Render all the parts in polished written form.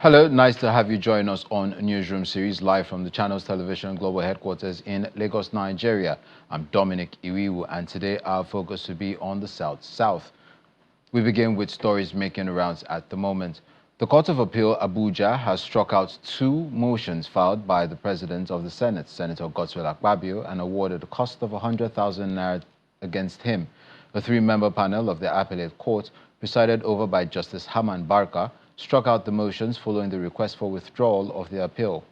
Hello, nice to have you join us on Newsroom series live from the channel's television global headquarters in Lagos, Nigeria. I'm Dominic Iwiwu, and today our focus will be on the South. We begin with stories making rounds at the moment. The Court of Appeal Abuja has struck out two motions filed by the President of the Senate, Senator Godswill Akpabio, and awarded a cost of 100,000 naira against him. A three-member panel of the appellate court, presided over by Justice Haman Barka, struck out the motions following the request for withdrawal of the appeal.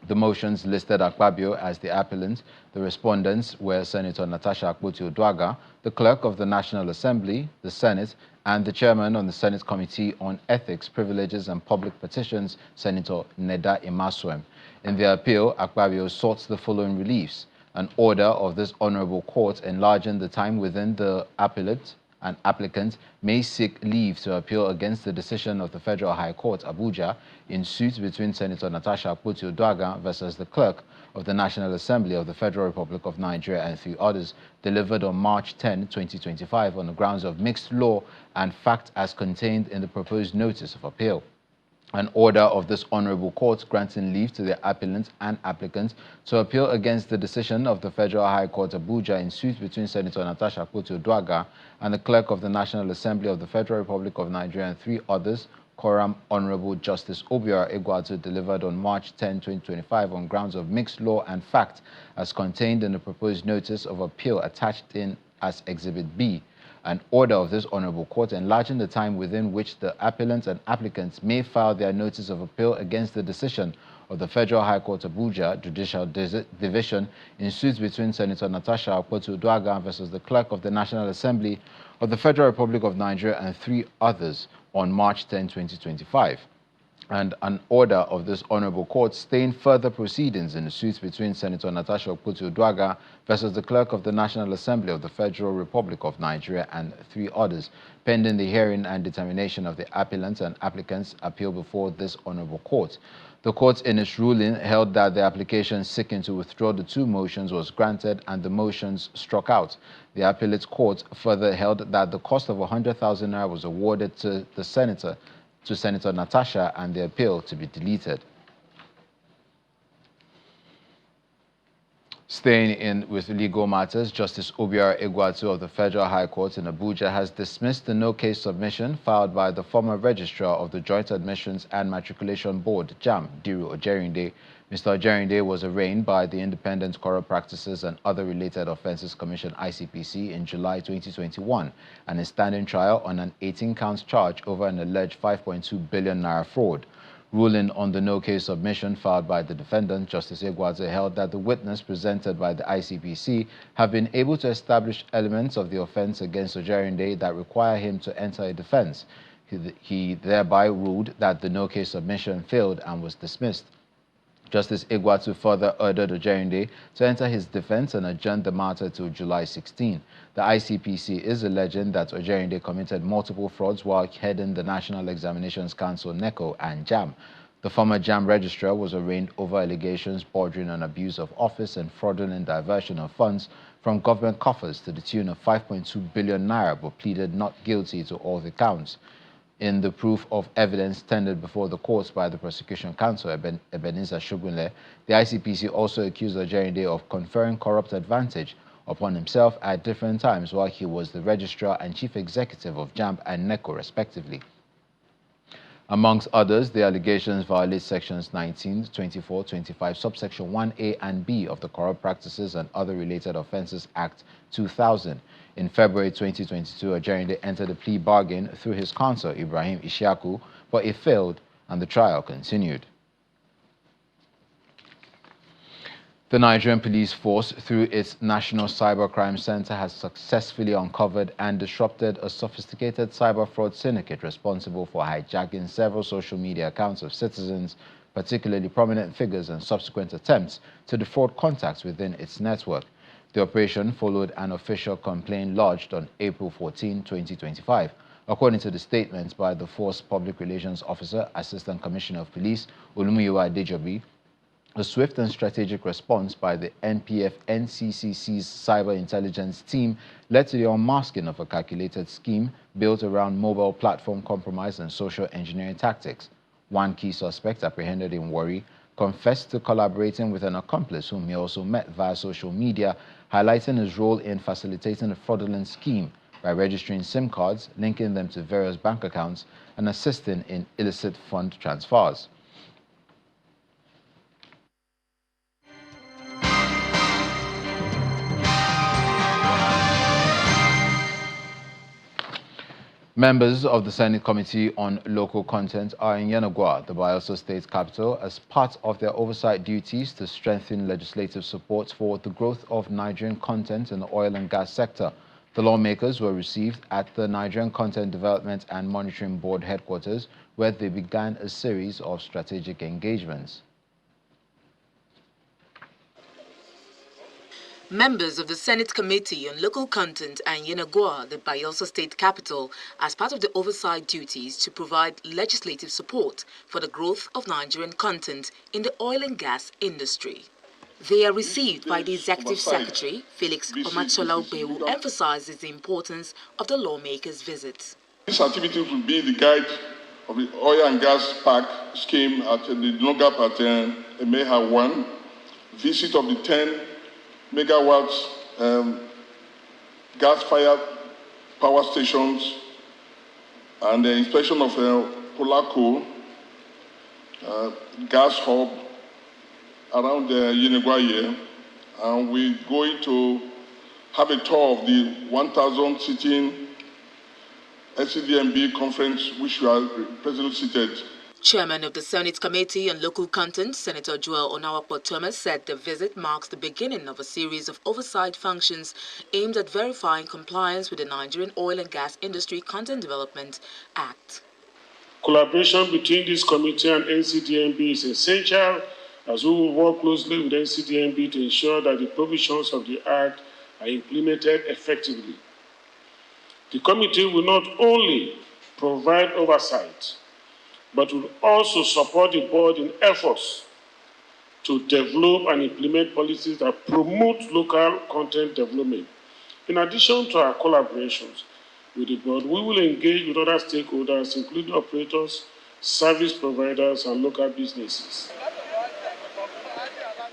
The motions listed Akpabio as the appellant. The respondents were Senator Natasha Akpoti-Oduaghan, the clerk of the National Assembly, the Senate, and the chairman on the Senate Committee on Ethics, Privileges and Public Petitions, Senator Neda Imaswem. In their appeal, Akpabio sought the following reliefs: an order of this honorable court enlarging the time within the appellate and applicant may seek leave to appeal against the decision of the Federal High Court, Abuja, in suit between Senator Natasha Akpoti-Oduaghan versus the clerk of the National Assembly of the Federal Republic of Nigeria and three others, delivered on March 10, 2025, on the grounds of mixed law and fact as contained in the proposed notice of appeal. An order of this honorable court granting leave to the appellant and applicant to appeal against the decision of the Federal High Court Abuja in suit between Senator Natasha Akpoti-Oduaghan and the clerk of the National Assembly of the Federal Republic of Nigeria and three others, Quorum Honorable Justice Obiora Egwuatu, delivered on March 10, 2025, on grounds of mixed law and fact as contained in the proposed notice of appeal attached in as Exhibit B. An order of this honorable court enlarging the time within which the appellants and applicants may file their notice of appeal against the decision of the Federal High Court Abuja Judicial Division in suits between Senator Natasha Akpoti-Oduaghan versus the clerk of the National Assembly of the Federal Republic of Nigeria and three others on March 10, 2025. And an order of this honorable court staying further proceedings in the suits between Senator Natasha Akpoti-Oduaghan versus the clerk of the National Assembly of the Federal Republic of Nigeria and three others, pending the hearing and determination of the appellants and applicants' appeal before this honorable court. The court, in its ruling, held that the application seeking to withdraw the two motions was granted and the motions struck out. The appellate court further held that the cost of 100,000 naira was awarded to Senator Natasha and the appeal to be deleted. Staying in with legal matters, Justice Obiora Egwuatu of the Federal High Court in Abuja has dismissed the no-case submission filed by the former registrar of the Joint Admissions and Matriculation Board, JAMB, Diru Ojerinde. Mr. Ojerinde was arraigned by the Independent Corrupt Practices and Other Related Offences Commission, ICPC, in July 2021 and is standing trial on an 18-count charge over an alleged 5.2 billion naira fraud. Ruling on the no-case submission filed by the defendant, Justice Egwuatu held that the witness presented by the ICPC have been able to establish elements of the offence against Ojerinde that require him to enter a defence. He thereby ruled that the no-case submission failed and was dismissed. Justice Egwuatu further ordered Ojerinde to enter his defense and adjourned the matter to July 16. The ICPC is alleging that Ojerinde committed multiple frauds while heading the National Examinations Council, NECO, and JAMB. The former JAMB registrar was arraigned over allegations bordering on abuse of office and fraudulent diversion of funds from government coffers to the tune of 5.2 billion naira, but pleaded not guilty to all the counts. In the proof of evidence tendered before the courts by the prosecution counsel, Ebenezer Shogunle, the ICPC also accused Ojerinde of conferring corrupt advantage upon himself at different times while he was the registrar and chief executive of JAMB and NECO, respectively. Amongst others, the allegations violate sections 19, 24, 25, subsection 1A and B of the Corrupt Practices and Other Related Offences Act 2000. In February 2022, Ojerinde entered a plea bargain through his counsel, Ibrahim Ishaku, but it failed and the trial continued. The Nigerian Police Force, through its National Cybercrime Center, has successfully uncovered and disrupted a sophisticated cyber fraud syndicate responsible for hijacking several social media accounts of citizens, particularly prominent figures, and subsequent attempts to defraud contacts within its network. The operation followed an official complaint lodged on April 14, 2025. According to the statements by the Force Public Relations Officer, Assistant Commissioner of Police, Olumuyiwa Adejobi, a swift and strategic response by the NPF-NCCC's cyber intelligence team led to the unmasking of a calculated scheme built around mobile platform compromise and social engineering tactics. One key suspect apprehended in Warri confessed to collaborating with an accomplice whom he also met via social media, highlighting his role in facilitating a fraudulent scheme by registering SIM cards, linking them to various bank accounts, and assisting in illicit fund transfers. Members of the Senate Committee on Local Content are in Yenagoa, the Bayelsa State capital, as part of their oversight duties to strengthen legislative support for the growth of Nigerian content in the oil and gas sector. The lawmakers were received at the Nigerian Content Development and Monitoring Board headquarters, where they began a series of strategic engagements. Members of the Senate Committee on Local Content and Yenagoa, the Bayelsa State capital, as part of the oversight duties to provide legislative support for the growth of Nigerian content in the oil and gas industry. They are received by the Executive Secretary, Felix Omachola-Ogbe, who emphasizes the importance of the lawmakers' visit. This activity will be the guide of the oil and gas park scheme at the Nogap at Emeha 1, visit of the 10 megawatts gas-fired power stations, and the inspection of Polako gas hub around the Yenagoa, and we're going to have a tour of the 1,000 sitting NCDMB conference, which we are presently seated. Chairman of the Senate Committee on Local Content, Senator Joel Onawakpo-Thomas, said the visit marks the beginning of a series of oversight functions aimed at verifying compliance with the Nigerian Oil and Gas Industry Content Development Act. Collaboration between this committee and NCDMB is essential, as we will work closely with NCDMB to ensure that the provisions of the Act are implemented effectively. The committee will not only provide oversight, but will also support the board in efforts to develop and implement policies that promote local content development. In addition to our collaborations with the board, we will engage with other stakeholders, including operators, service providers, and local businesses.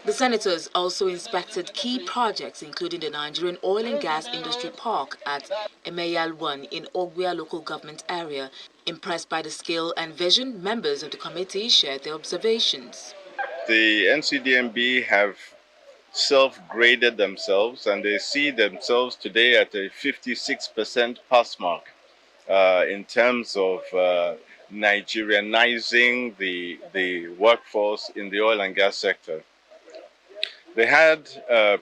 The senators also inspected key projects, including the Nigerian Oil and Gas Industry Park at Emeyal 1 in Ogwea local government area. Impressed by the scale and vision, members of the committee shared their observations. The NCDMB have self-graded themselves, and they see themselves today at a 56% pass mark in terms of Nigerianizing the workforce in the oil and gas sector. They had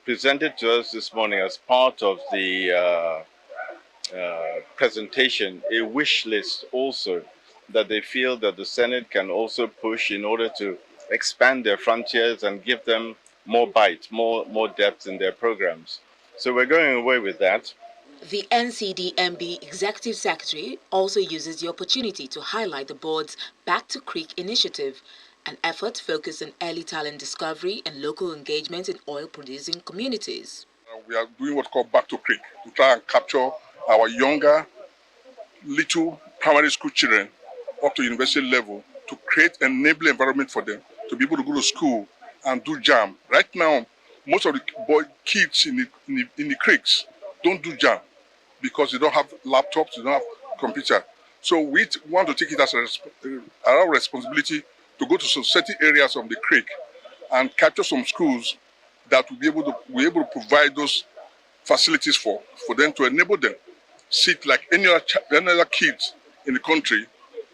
presented to us this morning as part of the presentation a wish list also that they feel that the Senate can also push in order to expand their frontiers and give them more bite, more depth in their programs. So we're going away with that. The NCDMB Executive Secretary also uses the opportunity to highlight the board's Back to Creek initiative, an effort focused on early talent discovery and local engagement in oil-producing communities. We are doing what's called Back to Creek to try and capture our younger, little primary school children up to university level to create an enabling environment for them to be able to go to school and do JAM. Right now, most of the kids in the creeks don't do JAM because they don't have laptops, they don't have computer. So we want to take it as our responsibility to go to some certain areas of the creek and capture some schools that will be able to provide those facilities for them to enable them sit like any other kids in the country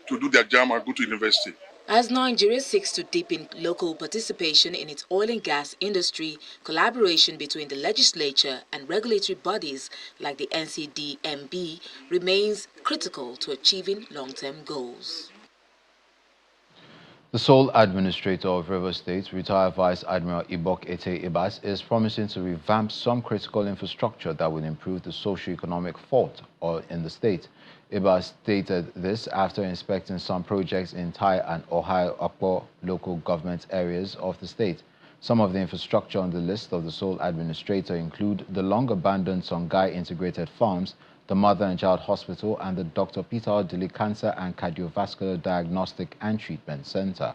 to do their JAM and go to university. As Nigeria seeks to deepen local participation in its oil and gas industry, collaboration between the legislature and regulatory bodies like the NCDMB remains critical to achieving long-term goals. The sole administrator of Rivers State, retired Vice Admiral Ibok Ete Ibas, is promising to revamp some critical infrastructure that will improve the socio-economic fault in the state. Ibas stated this after inspecting some projects in Tai and Ohio Akpo local government areas of the state. Some of the infrastructure on the list of the sole administrator include the long-abandoned Songhai Integrated Farms, the Mother and Child Hospital, and the Dr. Peter Odili Cancer and Cardiovascular Diagnostic and Treatment Center.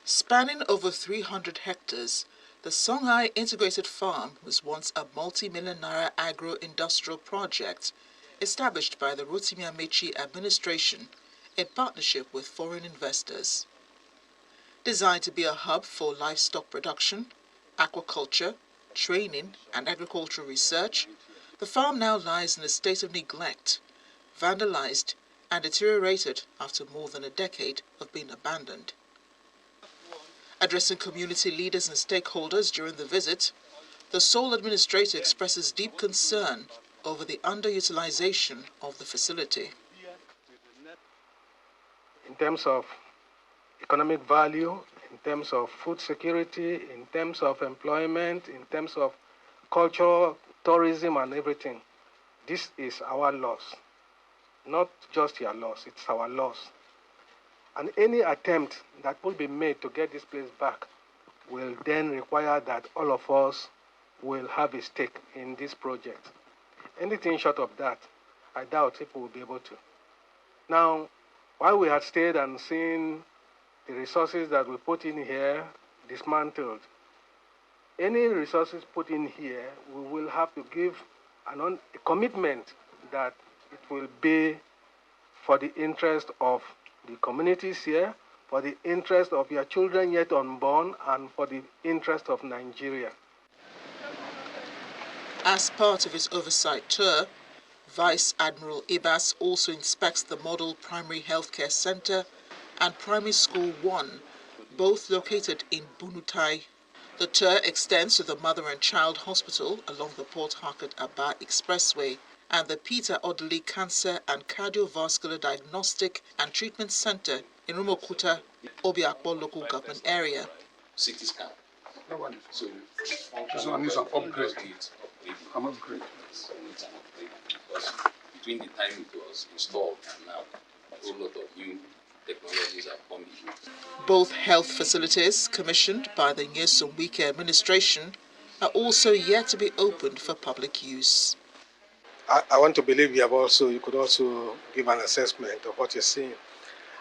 Spanning over 300 hectares, the Songhai Integrated Farm was once a multi-million naira agro-industrial project established by the Rotimi Amechi administration in partnership with foreign investors. Designed to be a hub for livestock production, aquaculture, training, and agricultural research, the farm now lies in a state of neglect, vandalized, and deteriorated after more than a decade of being abandoned. Addressing community leaders and stakeholders during the visit, the sole administrator expresses deep concern over the underutilization of the facility. In terms of economic value, in terms of food security, in terms of employment, in terms of cultural, tourism, and everything, this is our loss. Not just your loss, it's our loss. And any attempt that will be made to get this place back will then require that all of us will have a stake in this project. Anything short of that, I doubt people will be able to. Now, while we had stayed and seen the resources that we put in here dismantled, any resources put in here, we will have to give a commitment that it will be for the interest of the communities here, for the interest of your children yet unborn, and for the interest of Nigeria. As part of his oversight tour, Vice Admiral Ibas also inspects the Model Primary Healthcare Center and Primary School 1, both located in Bunutai. The tour extends to the Mother and Child Hospital along the Port Harcourt-Aba Expressway and the Peter Odili Cancer and Cardiovascular Diagnostic and Treatment Center in Rumokuta, Obiakpo local government area. CT scan. So This one needs an upgrade. An upgrade. Because between the time it was installed and now, a whole lot of new technologies are coming. Both health facilities commissioned by the Newsroom administration are also yet to be opened for public use. I want to believe you could also give an assessment of what you're seeing.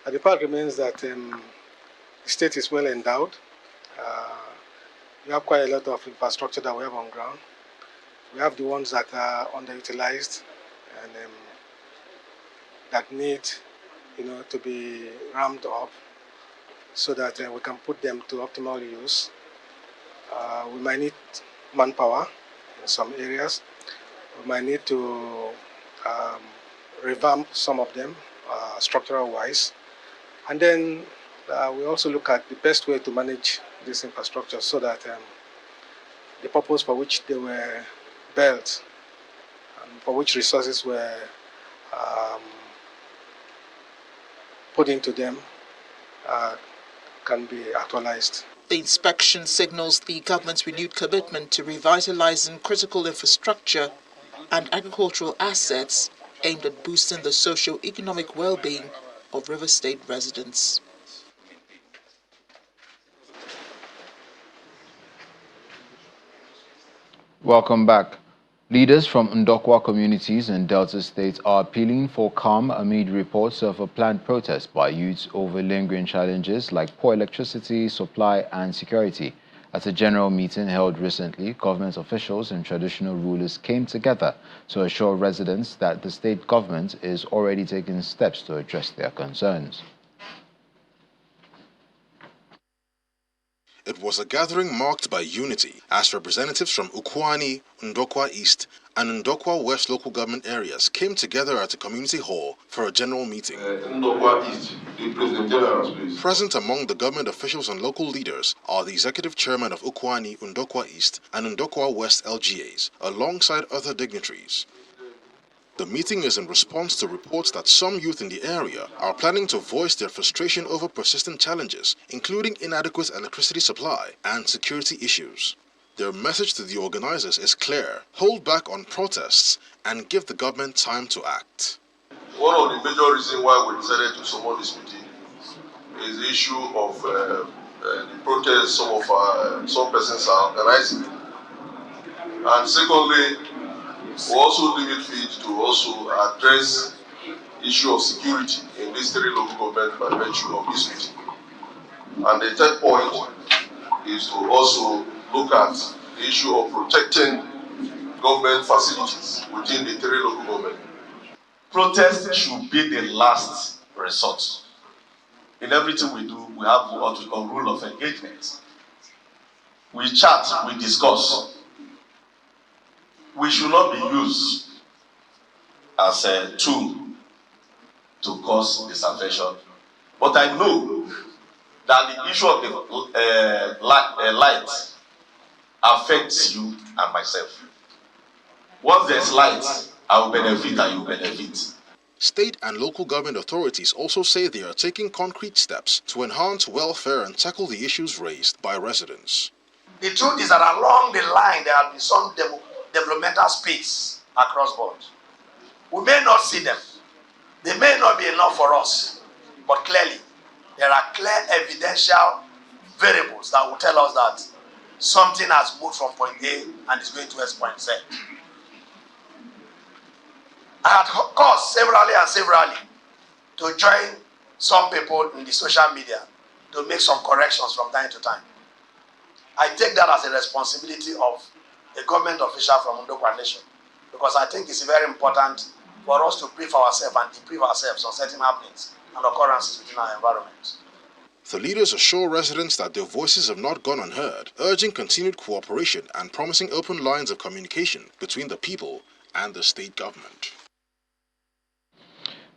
The fact remains that the state is well endowed. We have quite a lot of infrastructure that we have on ground. We have the ones that are underutilized and that need, to be ramped up so that we can put them to optimal use. We might need manpower in some areas. We might need to revamp some of them structural-wise. And then we also look at the best way to manage this infrastructure so that the purpose for which they were built and for which resources were put into them can be actualized. The inspection signals the government's renewed commitment to revitalizing critical infrastructure and agricultural assets aimed at boosting the socio-economic well-being of River State residents. Welcome back. Leaders from Ndokwa communities in Delta State are appealing for calm amid reports of a planned protest by youths over lingering challenges like poor electricity, supply and security. At a general meeting held recently, government officials and traditional rulers came together to assure residents that the state government is already taking steps to address their concerns. It was a gathering marked by unity as representatives from Ukwani, Ndokwa East, and Ndokwa West local government areas came together at a community hall for a general meeting. Ndokwa East, the President General, please. Present among the government officials and local leaders are the executive chairman of Ukwani, Ndokwa East, and Ndokwa West LGAs, alongside other dignitaries. The meeting is in response to reports that some youth in the area are planning to voice their frustration over persistent challenges, including inadequate electricity supply and security issues. Their message to the organizers is clear: hold back on protests and give the government time to act. One of the major reasons why we decided to summon this meeting is the issue of the protests some persons are organizing. And secondly, we also limit feed to also address issue of security in these three local governments by virtue of this meeting. And the third point is to also look at the issue of protecting government facilities within the three local governments. Protest should be the last resort. In everything we do, we have what we call rule of engagement. We chat, we discuss. We should not be used as a tool to cause disaffection. But I know that the issue of the light affects you and myself. Once there's light, I will benefit and you benefit. State and local government authorities also say they are taking concrete steps to enhance welfare and tackle the issues raised by residents. The truth is that along the line there have been some developmental space across board. We may not see them. They may not be enough for us. But clearly, there are clear evidential variables that will tell us that something has moved from point A and is going towards point Z. I had caused severally to join some people in the social media to make some corrections from time to time. I take that as a responsibility of a government official from Ndokwa Nation, because I think it's very important for us to brief ourselves and debrief ourselves on certain happenings and occurrences within our environment. The leaders assure residents that their voices have not gone unheard, urging continued cooperation and promising open lines of communication between the people and the state government.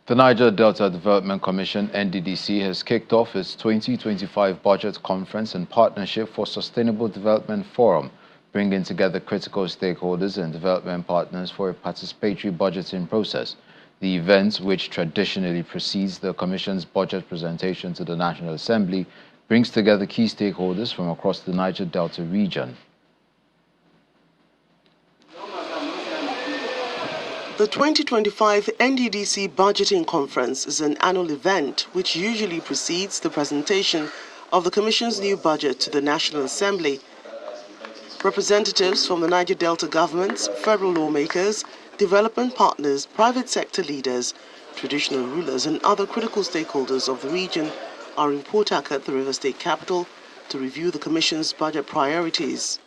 The Niger Delta Development Commission, NDDC, has kicked off its 2025 Budget Conference and Partnership for Sustainable Development Forum, bringing together critical stakeholders and development partners for a participatory budgeting process. The event, which traditionally precedes the Commission's budget presentation to the National Assembly, brings together key stakeholders from across the Niger Delta region. The 2025 NDDC Budgeting Conference is an annual event which usually precedes the presentation of the Commission's new budget to the National Assembly. Representatives from the Niger Delta governments, federal lawmakers, development partners, private sector leaders, traditional rulers and other critical stakeholders of the region are in Port Harcourt, the River State capital, to review the Commission's budget priorities.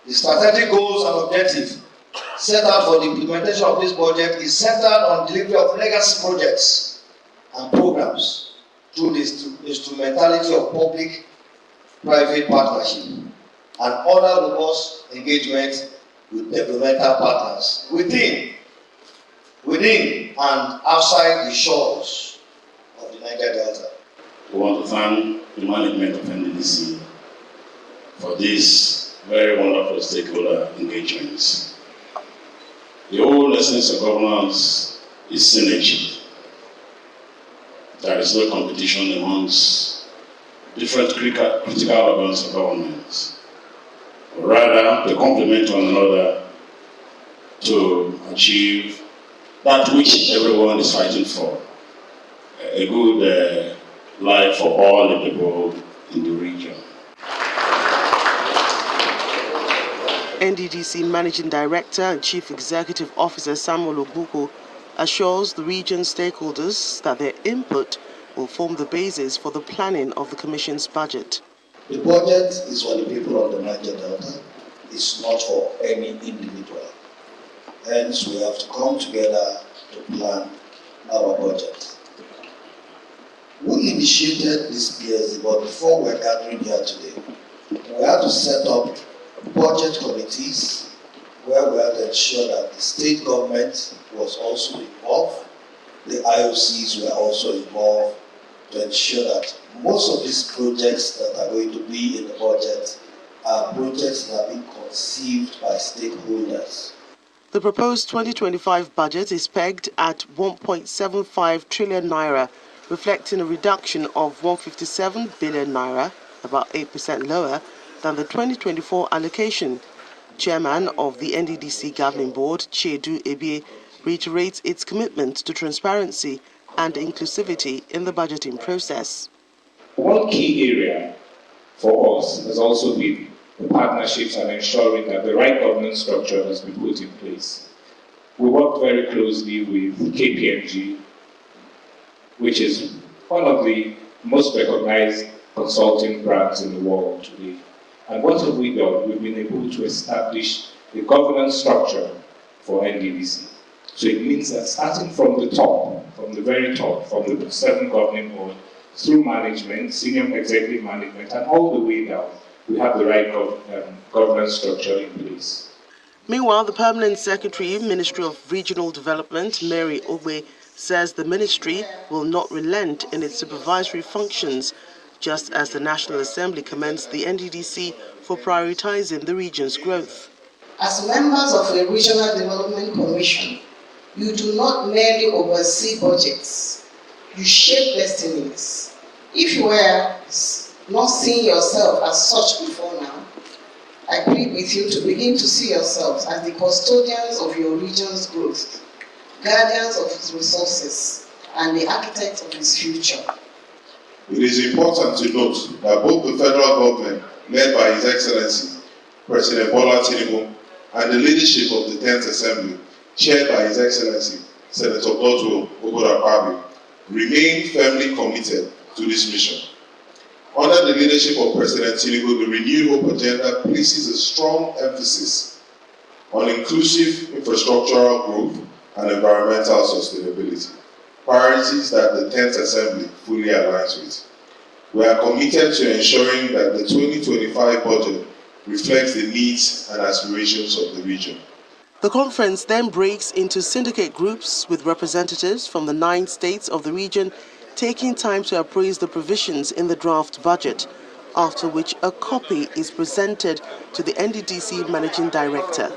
The strategic goals and objectives set out for the implementation of this budget is centered on delivery of legacy projects and programs through the instrumentality of public-private partnership and other robust engagement with developmental partners within and outside the shores of the Niger Delta. We want to thank the management of NDDC for these very wonderful stakeholder engagements. The whole essence of governance is synergy. There is no competition amongst different critical organs of government. Rather, they complement one another to achieve that which everyone is fighting for, a good life for all the people in the region. NDDC Managing Director and Chief Executive Officer Samuel Ogbuko assures the region stakeholders that their input will form the basis for the planning of the Commission's budget. The budget is for the people of the Niger Delta. It's not for any individual. Hence, we have to come together to plan our budget. We initiated this PSD, but before we're gathering here today, we have to set up budget committees where we have to ensure that the state government was also involved, the IOCs were also involved to ensure that most of these projects that are going to be in the budget are projects that are being conceived by stakeholders. The proposed 2025 budget is pegged at 1.75 trillion naira, reflecting a reduction of 157 billion naira, about 8% lower than the 2024 allocation. Chairman of the NDDC Governing Board, Chiedu Ebie, reiterates its commitment to transparency and inclusivity in the budgeting process. One key area for us has also been the partnerships and ensuring that the right governance structure has been put in place. We worked very closely with KPMG, which is one of the most recognized consulting brands in the world today. And what have we done? We've been able to establish the governance structure for NDDC. So it means that starting from the top, from the very top, from the 7 governing board, through management, senior executive management, and all the way down, we have the right governance structure in place. Meanwhile, the Permanent Secretary, Ministry of Regional Development, Mary Ogbe, says the ministry will not relent in its supervisory functions, just as the National Assembly commends the NDDC for prioritizing the region's growth. As members of a Regional Development Commission, you do not merely oversee budgets, you shape destinies. If you were not seeing yourself as such before now, I plead with you to begin to see yourselves as the custodians of your region's growth, guardians of its resources, and the architects of its future. It is important to note that both the federal government, led by His Excellency President Bola Tinubu, and the leadership of the 10th Assembly, chaired by His Excellency Senator Godwill Ogodapabi, remain firmly committed to this mission. Under the leadership of President Tinubu, the Renewed Hope Agenda places a strong emphasis on inclusive infrastructural growth and environmental sustainability, priorities that the 10th Assembly fully aligns with. We are committed to ensuring that the 2025 budget reflects the needs and aspirations of the region. The conference then breaks into syndicate groups with representatives from the 9 states of the region taking time to appraise the provisions in the draft budget, after which a copy is presented to the NDDC Managing Director.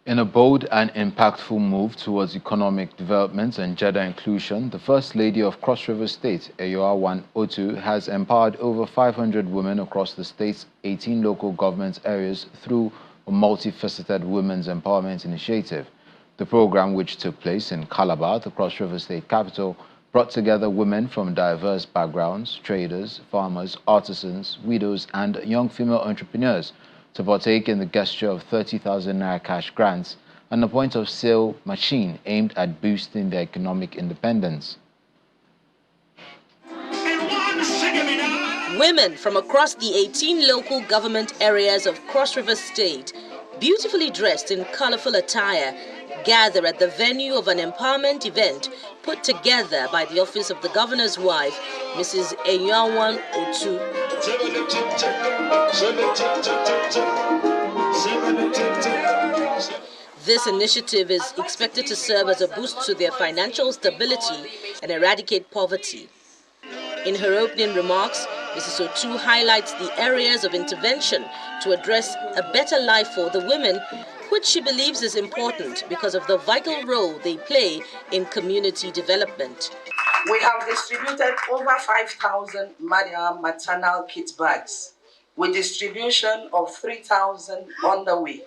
In a bold and impactful move towards economic development and gender inclusion, the First Lady of Cross River State, Eyoawan Otu, has empowered over 500 women across the state's 18 local government areas through a multifaceted women's empowerment initiative. The program, which took place in Calabar, the Cross River State capital, brought together women from diverse backgrounds, traders, farmers, artisans, widows, and young female entrepreneurs to partake in the gesture of 30,000 Naira cash grants and a point-of-sale machine aimed at boosting their economic independence. Women from across the 18 local government areas of Cross River State, beautifully dressed in colorful attire, gather at the venue of an empowerment event put together by the Office of the Governor's Wife, Mrs. Eyoawan Otu. This initiative is expected to serve as a boost to their financial stability and eradicate poverty. In her opening remarks, Mrs. Otu highlights the areas of intervention to address a better life for the women, which she believes is important because of the vital role they play in community development. We have distributed over 5,000 maternal kit bags, with distribution of 3,000 on the way.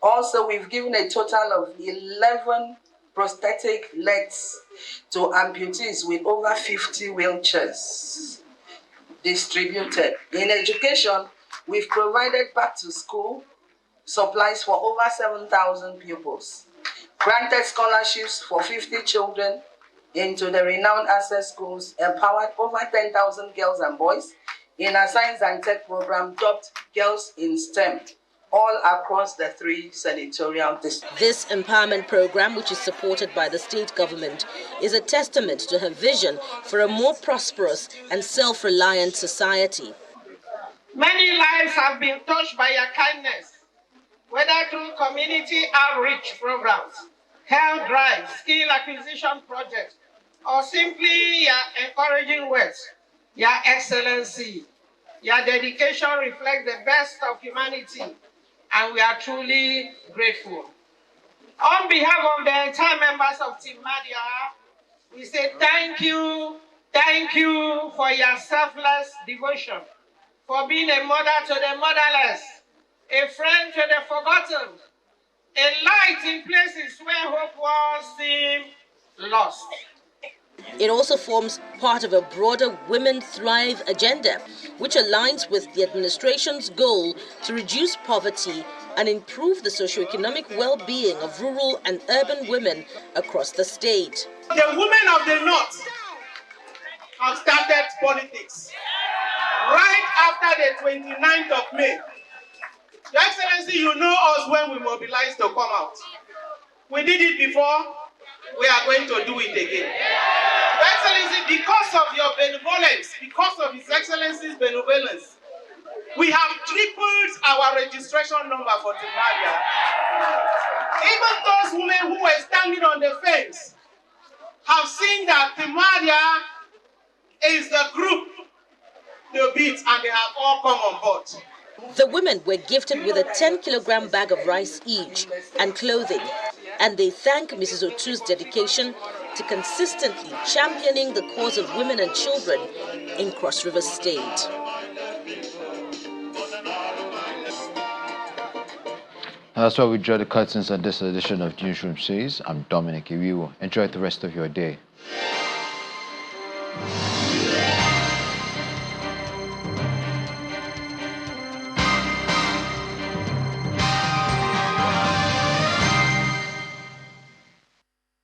Also, we've given a total of 11 prosthetic legs to amputees with over 50 wheelchairs distributed. In education, we've provided back to school supplies for over 7,000 pupils, granted scholarships for 50 children into the renowned access schools, empowered over 10,000 girls and boys in a science and tech program dubbed Girls in STEM, all across the 3 senatorial districts. This empowerment program, which is supported by the state government, is a testament to her vision for a more prosperous and self-reliant society. Many lives have been touched by your kindness, whether through community outreach programs, health drives, skill acquisition projects, or simply your encouraging words. Your Excellency, your dedication reflects the best of humanity, and we are truly grateful. On behalf of the entire members of Team Madia, we say thank you for your selfless devotion, for being a mother to the motherless, a friend to the forgotten, a light in places where hope was seemed lost. It also forms part of a broader Women Thrive agenda, which aligns with the administration's goal to reduce poverty and improve the socio-economic well-being of rural and urban women across the state. The women of the North have started politics right after the 29th of May. Your Excellency, you know us when we mobilized to come out. We did it before, we are going to do it again. Your Excellency, because of your benevolence, because of His Excellency's benevolence, we have tripled our registration number for Timaria. Even those women who were standing on the fence have seen that Timaria is the group to beat, and they have all come on board. The women were gifted with a 10-kilogram bag of rice each and clothing, and they thank Mrs. Otu's dedication to consistently championing the cause of women and children in Cross River State. That's why we draw the curtains on this edition of Newsroom Series. I'm Dominic Iwiwo. Enjoy the rest of your day.